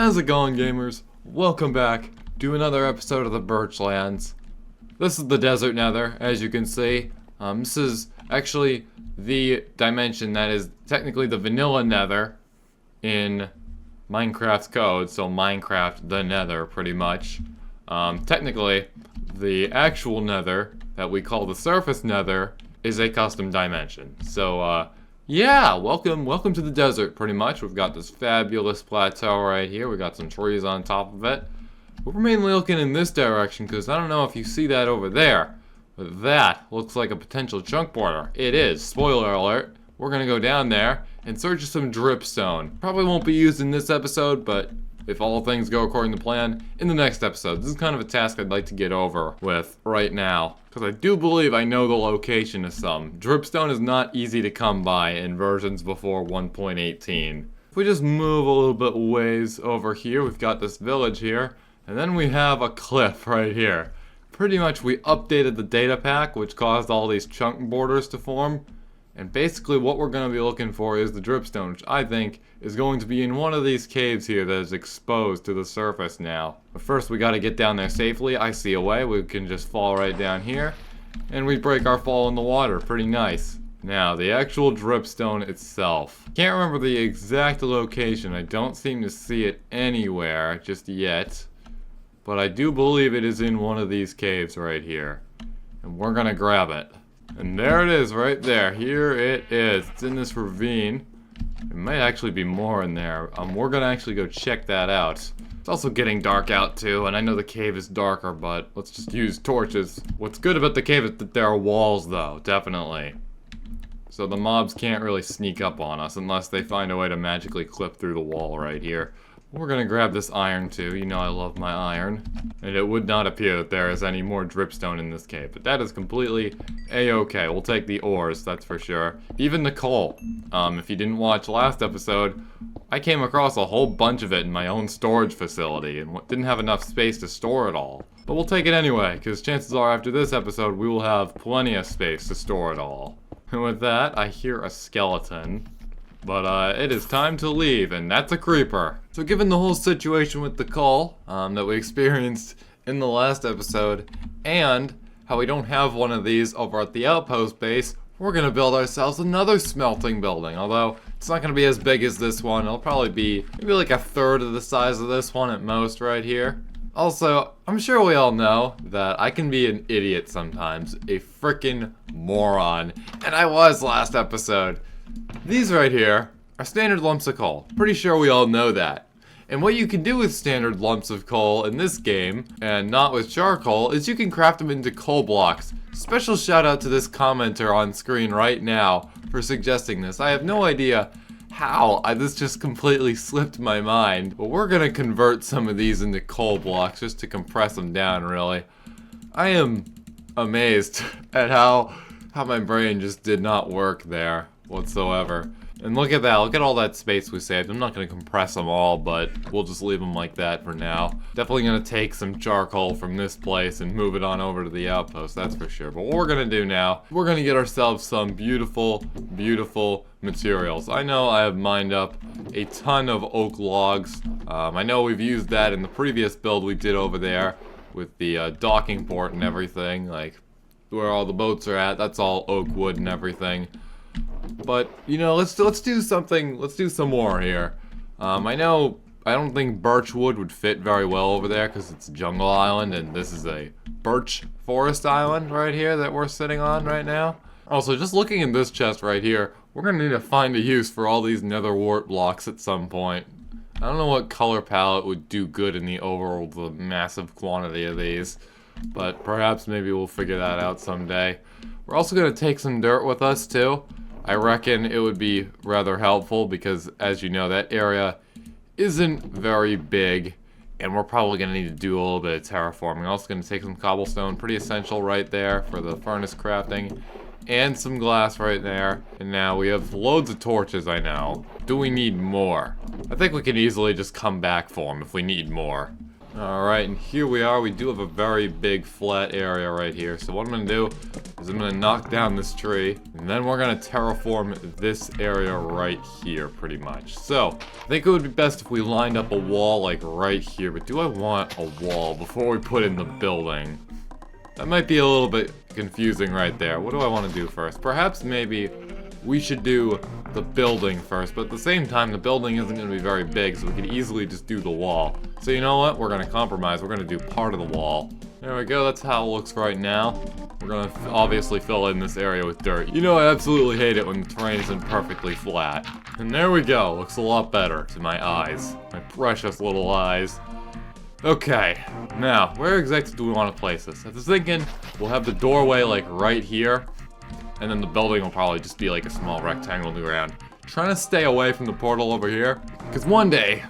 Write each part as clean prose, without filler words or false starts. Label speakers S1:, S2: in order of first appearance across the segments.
S1: How's it going, gamers? Welcome back to another episode of the Birchlands. This is the desert nether, as you can see. This is actually the dimension that is technically the vanilla nether in Minecraft's code, so Minecraft the nether, pretty much. Technically, the actual nether that we call the surface nether is a custom dimension. So, yeah, welcome to the desert, pretty much. We've got this fabulous plateau right here. We got some trees on top of it. We're mainly looking in this direction because I don't know if you see that over there, but that looks like a potential chunk border. It is. Spoiler alert. We're gonna go down there and search for some dripstone. Probably won't be used in this episode, but if all things go according to plan, in the next episode. This is kind of a task I'd like to get over with right now, because I do believe I know the location of some. Dripstone is not easy to come by in versions before 1.18. If we just move a little bit ways over here, we've got this village here, and then we have a cliff right here. Pretty much we updated the Datapack, which caused all these chunk borders to form. And basically what we're going to be looking for is the dripstone, which I think is going to be in one of these caves here that is exposed to the surface now. But first we got to get down there safely. I see a way. We can just fall right down here. And we break our fall in the water. Pretty nice. Now, the actual dripstone itself. Can't remember the exact location. I don't seem to see it anywhere just yet. But I do believe it is in one of these caves right here. And we're going to grab it. And there it is, right there. Here it is. It's in this ravine. There might actually be more in there. We're gonna actually go check that out. It's also getting dark out too, and I know the cave is darker, but let's just use torches. What's good about the cave is that there are walls, though, definitely. So the mobs can't really sneak up on us unless they find a way to magically clip through the wall right here. We're gonna grab this iron too. You know I love my iron. And it would not appear that there is any more dripstone in this cave, but that is completely a-okay. We'll take the ores, that's for sure. Even the coal. If you didn't watch last episode, I came across a whole bunch of it in my own storage facility and didn't have enough space to store it all. But we'll take it anyway, because chances are after this episode we will have plenty of space to store it all. And with that, I hear a skeleton. But it is time to leave, and that's a creeper. So given the whole situation with the coal that we experienced in the last episode, and how we don't have one of these over at the outpost base, we're gonna build ourselves another smelting building. Although, it's not gonna be as big as this one. It'll probably be maybe like a third of the size of this one at most right here. Also, I'm sure we all know that I can be an idiot sometimes, a frickin' moron. And I was last episode. These right here are standard lumps of coal. Pretty sure we all know that. And what you can do with standard lumps of coal in this game, and not with charcoal, is you can craft them into coal blocks. Special shout out to this commenter on screen right now for suggesting this. I have no idea how. This just completely slipped my mind. But we're gonna convert some of these into coal blocks just to compress them down, really. I am amazed at how my brain just did not work there whatsoever. And look at that, look at all that space we saved. I'm not going to compress them all, but we'll just leave them like that for now. Definitely going to take some charcoal from this place and move it on over to the outpost, that's for sure. But what we're going to do now, we're going to get ourselves some beautiful, beautiful materials. I know I have mined up a ton of oak logs. I know we've used that in the previous build we did over there with the docking port and everything, like where all the boats are at. That's all oak wood and everything. But, you know, let's do something, let's do some more here. I don't think birch wood would fit very well over there because it's a jungle island and this is a birch forest island right here that we're sitting on right now. Also, just looking in this chest right here, we're gonna need to find a use for all these nether wart blocks at some point. I don't know what color palette would do good in the overall the massive quantity of these, but perhaps maybe we'll figure that out someday. We're also gonna take some dirt with us too. I reckon it would be rather helpful because, as you know, that area isn't very big and we're probably going to need to do a little bit of terraforming. Also going to take some cobblestone, pretty essential right there for the furnace crafting, and some glass right there. And now we have loads of torches, I know. Do we need more? I think we can easily just come back for them if we need more. Alright, and here we are. We do have a very big flat area right here. So what I'm going to do is I'm going to knock down this tree, and then we're going to terraform this area right here, pretty much. So, I think it would be best if we lined up a wall like right here, but do I want a wall before we put in the building? That might be a little bit confusing right there. What do I want to do first? Perhaps maybe we should do the building first, but at the same time, the building isn't going to be very big, so we could easily just do the wall. So you know what? We're going to compromise. We're going to do part of the wall. There we go. That's how it looks right now. We're going to obviously fill in this area with dirt. You know I absolutely hate it when the terrain isn't perfectly flat. And there we go. Looks a lot better to my eyes. My precious little eyes. Okay, now, where exactly do we want to place this? I was thinking we'll have the doorway like right here, and then the building will probably just be like a small rectangle on the ground. Trying to stay away from the portal over here, because one day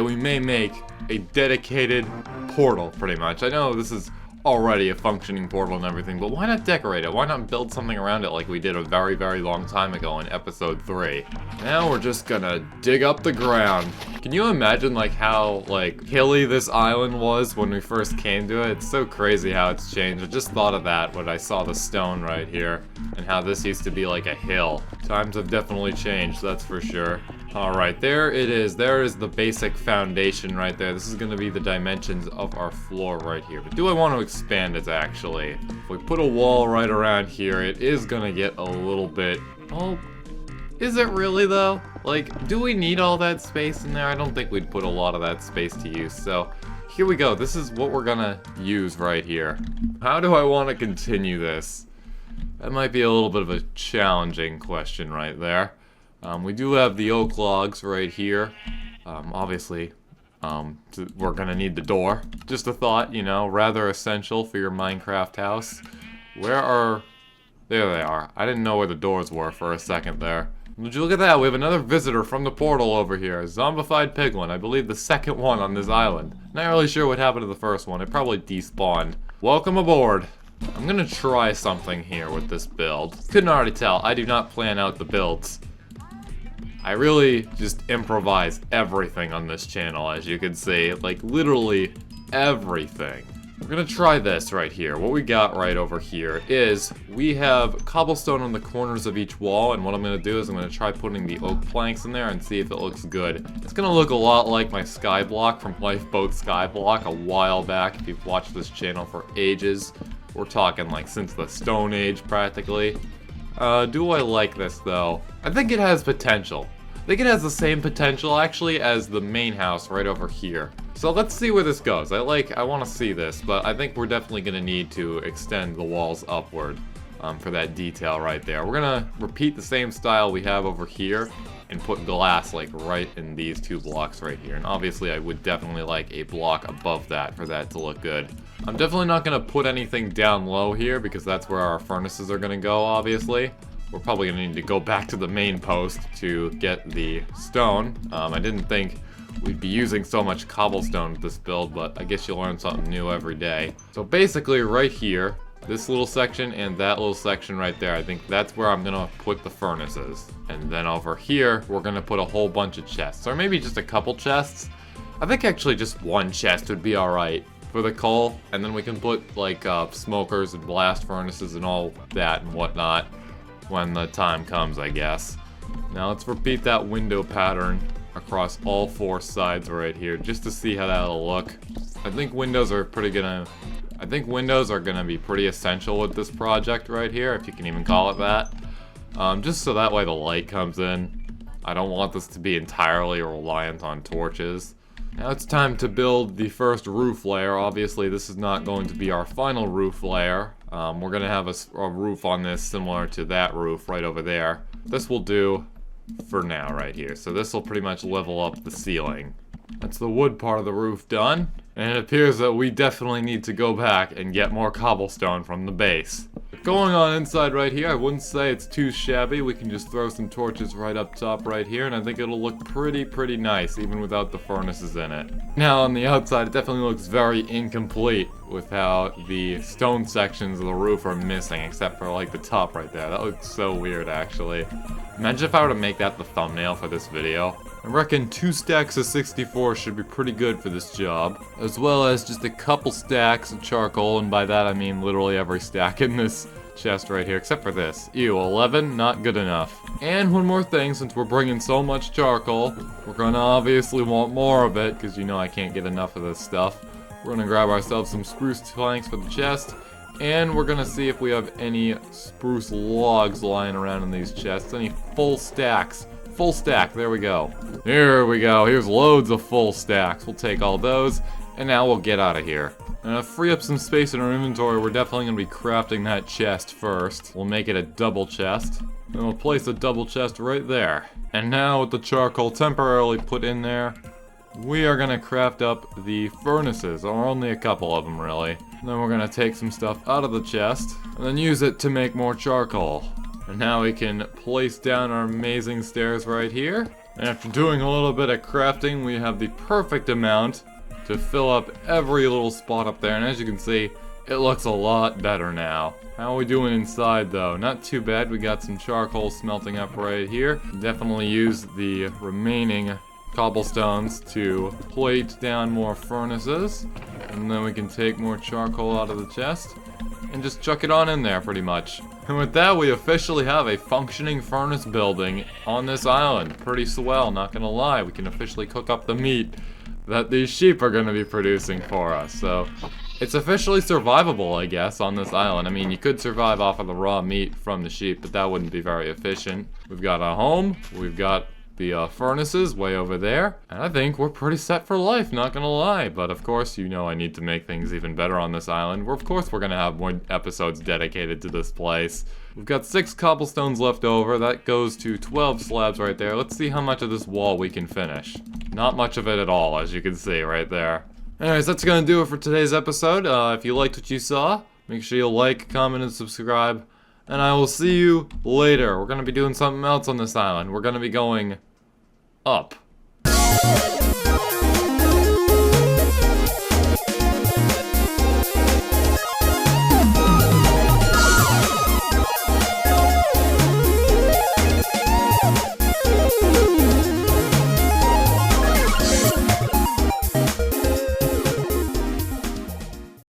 S1: we may make a dedicated portal, pretty much. I know this is already a functioning portal and everything, but why not decorate it? Why not build something around it like we did a very, very long time ago in episode 3? Now we're just gonna dig up the ground. Can you imagine like how like hilly this island was when we first came to it? It's so crazy how it's changed. I just thought of that when I saw the stone right here and how this used to be like a hill. Times have definitely changed, that's for sure. Alright, there it is. There is the basic foundation right there. This is going to be the dimensions of our floor right here. But do I want to expand it, actually? If we put a wall right around here, it is going to get a little bit... Oh, is it really, though? Like, do we need all that space in there? I don't think we'd put a lot of that space to use. So, here we go. This is what we're going to use right here. How do I want to continue this? That might be a little bit of a challenging question right there. We do have the oak logs right here. Obviously, we're gonna need the door. Just a thought, you know, rather essential for your Minecraft house. Where are... There they are. I didn't know where the doors were for a second there. Would you look at that? We have another visitor from the portal over here. A zombified piglin. I believe the second one on this island. Not really sure what happened to the first one. It probably despawned. Welcome aboard. I'm gonna try something here with this build. Couldn't already tell. I do not plan out the builds. I really just improvise everything on this channel, as you can see. Like, literally everything. We're gonna try this right here. What we got right over here is we have cobblestone on the corners of each wall, and what I'm gonna do is I'm gonna try putting the oak planks in there and see if it looks good. It's gonna look a lot like my skyblock from Lifeboat Skyblock a while back. If you've watched this channel for ages, we're talking like since the Stone Age practically. Do I like this though? I think it has potential. I think it has the same potential actually as the main house right over here. So let's see where this goes. I want to see this, but I think we're definitely going to need to extend the walls upward for that detail right there. We're going to repeat the same style we have over here and put glass like right in these two blocks right here. And obviously I would definitely like a block above that for that to look good. I'm definitely not going to put anything down low here because that's where our furnaces are going to go, obviously. We're probably going to need to go back to the main post to get the stone. I didn't think we'd be using so much cobblestone with this build, but I guess you learn something new every day. So basically right here, this little section and that little section right there, I think that's where I'm going to put the furnaces. And then over here, we're going to put a whole bunch of chests, or maybe just a couple chests. I think actually just one chest would be alright for the coal, and then we can put like smokers and blast furnaces and all that and whatnot when the time comes, I guess. Now let's repeat that window pattern across all four sides right here just to see how that'll look. I think windows are gonna be pretty essential with this project right here, if you can even call it that. Just so that way the light comes in. I don't want this to be entirely reliant on torches. Now it's time to build the first roof layer. Obviously this is not going to be our final roof layer. We're going to have a roof on this similar to that roof right over there. This will do for now right here. So this will pretty much level up the ceiling. That's the wood part of the roof done. And it appears that we definitely need to go back and get more cobblestone from the base. Going on inside right here, I wouldn't say it's too shabby. We can just throw some torches right up top right here, and I think it'll look pretty nice, even without the furnaces in it. Now on the outside, it definitely looks very incomplete with how the stone sections of the roof are missing, except for like the top right there. That looks so weird, actually. Imagine if I were to make that the thumbnail for this video. I reckon 2 stacks of 64 should be pretty good for this job, as well as just a couple stacks of charcoal, and by that I mean literally every stack in this chest right here, except for this. Ew, 11? Not good enough. And one more thing, since we're bringing so much charcoal, we're gonna obviously want more of it, because you know I can't get enough of this stuff. We're gonna grab ourselves some spruce planks for the chest, and we're gonna see if we have any spruce logs lying around in these chests. Any full stacks. Full stack, there we go. Here we go, here's loads of full stacks. We'll take all those, and now we'll get out of here. And to free up some space in our inventory, we're definitely going to be crafting that chest first. We'll make it a double chest. And we'll place a double chest right there. And now with the charcoal temporarily put in there, we are going to craft up the furnaces, or only a couple of them really. And then we're going to take some stuff out of the chest, and then use it to make more charcoal. And now we can place down our amazing stairs right here. And after doing a little bit of crafting, we have the perfect amount to fill up every little spot up there, and as you can see, it looks a lot better now. How are we doing inside though? Not too bad. We got some charcoal smelting up right here. Definitely use the remaining cobblestones to plate down more furnaces, and then we can take more charcoal out of the chest and just chuck it on in there pretty much. And with that, we officially have a functioning furnace building on this island. Pretty swell, not gonna lie. We can officially cook up the meat that these sheep are going to be producing for us. So it's officially survivable, I guess, on this island. I mean, you could survive off of the raw meat from the sheep, but that wouldn't be very efficient. We've got a home, we've got the furnaces way over there, and I think we're pretty set for life, not gonna lie. But of course, you know I need to make things even better on this island. Of course we're gonna have more episodes dedicated to this place. We've got 6 cobblestones left over. That goes to 12 slabs right there. Let's see how much of this wall we can finish. Not much of it at all, as you can see right there. Anyways, that's gonna do it for today's episode. If you liked what you saw, make sure you like, comment, and subscribe. And I will see you later. We're gonna be doing something else on this island. We're gonna be going up.